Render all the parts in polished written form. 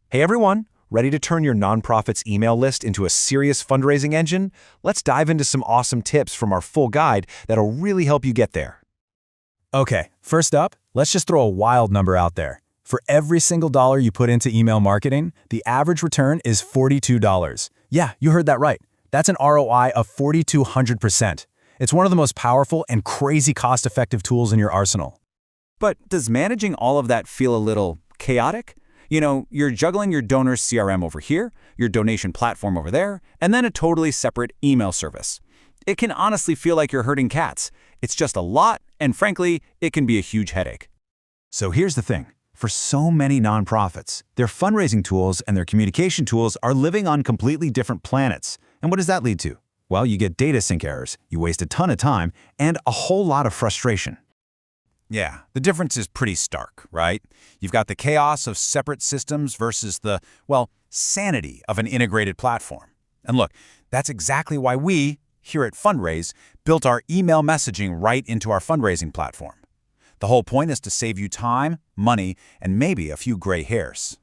Hey everyone, ready to turn your nonprofit's email list into a serious fundraising engine? Let's dive into some awesome tips from our full guide that'll really help you get there. Okay, first up, let's just throw a wild number out there. For every single dollar you put into email marketing, the average return is $42. Yeah, you heard that right. That's an ROI of 4,200%. It's one of the most powerful and crazy cost-effective tools in your arsenal. But does managing all of that feel a little chaotic? You know, you're juggling your donor's CRM over here, your donation platform over there, and then a totally separate email service. It can honestly feel like you're herding cats. It's just a lot, and frankly, it can be a huge headache. So here's the thing. For so many nonprofits, their fundraising tools and their communication tools are living on completely different planets. And what does that lead to? Well, you get data sync errors, you waste a ton of time, and a whole lot of frustration. Yeah, the difference is pretty stark, right? You've got the chaos of separate systems versus the, well, sanity of an integrated platform. And look, that's exactly why we, here at Fundraise, built our email messaging right into our fundraising platform. The whole point is to save you time, money, and maybe a few gray hairs.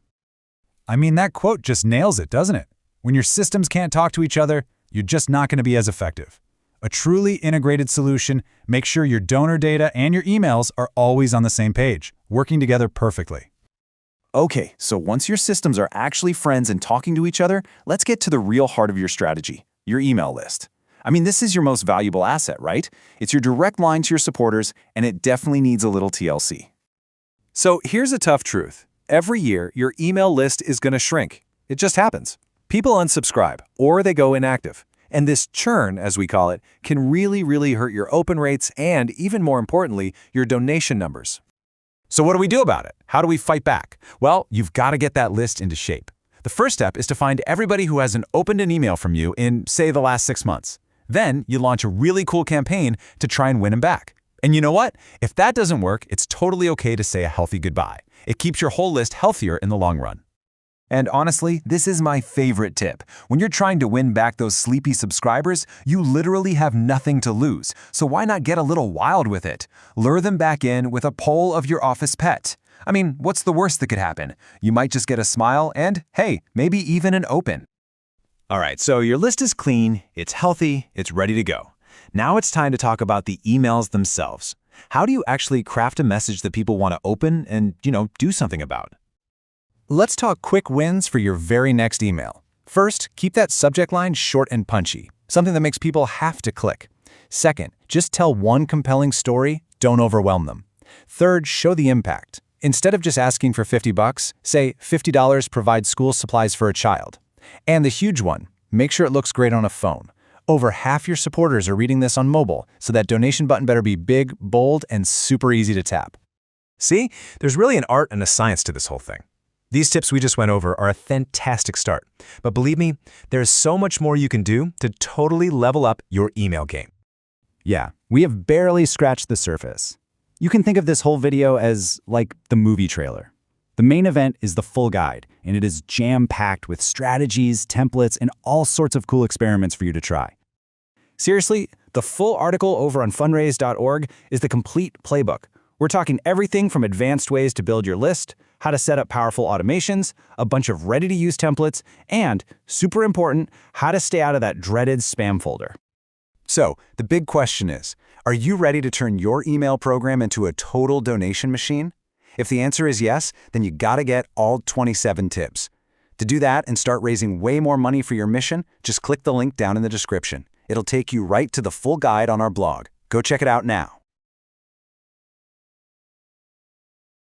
I mean, that quote just nails it, doesn't it? When your systems can't talk to each other, you're just not going to be as effective. A truly integrated solution makes sure your donor data and your emails are always on the same page, working together perfectly. Okay, so once your systems are actually friends and talking to each other, let's get to the real heart of your strategy, your email list. I mean, this is your most valuable asset, right? It's your direct line to your supporters, and it definitely needs a little TLC. So here's a tough truth. Every year, your email list is going to shrink. It just happens. People unsubscribe, or they go inactive. And this churn, as we call it, can really hurt your open rates and, even more importantly, your donation numbers. So what do we do about it? How do we fight back? Well, you've got to get that list into shape. The first step is to find everybody who hasn't opened an email from you in, say, the last 6 months. Then you launch a really cool campaign to try and win them back. And you know what? If that doesn't work, it's totally okay to say a healthy goodbye. It keeps your whole list healthier in the long run. And honestly, this is my favorite tip. When you're trying to win back those sleepy subscribers, you literally have nothing to lose. So why not get a little wild with it? Lure them back in with a poll of your office pet. I mean, what's the worst that could happen? You might just get a smile and, hey, maybe even an open. All right, so your list is clean, it's healthy, it's ready to go. Now it's time to talk about the emails themselves. How do you actually craft a message that people want to open and, do something about? Let's talk quick wins for your very next email. First, keep that subject line short and punchy, something that makes people have to click. Second, just tell one compelling story, don't overwhelm them. Third, show the impact. Instead of just asking for $50, say $50 provides school supplies for a child. And the huge one, make sure it looks great on a phone. Over half your supporters are reading this on mobile, so that donation button better be big, bold, and super easy to tap. See, there's really an art and a science to this whole thing. These tips we just went over are a fantastic start, but believe me, there's so much more you can do to totally level up your email game. Yeah, we have barely scratched the surface. You can think of this whole video as like the movie trailer. The main event is the full guide, and it is jam-packed with strategies, templates, and all sorts of cool experiments for you to try. Seriously, the full article over on fundraise.org is the complete playbook. We're talking everything from advanced ways to build your list, how to set up powerful automations, a bunch of ready-to-use templates, and, super important, how to stay out of that dreaded spam folder. So, the big question is, are you ready to turn your email program into a total donation machine? If the answer is yes, then you gotta get all 27 tips. To do that and start raising way more money for your mission, just click the link down in the description. It'll take you right to the full guide on our blog. Go check it out now.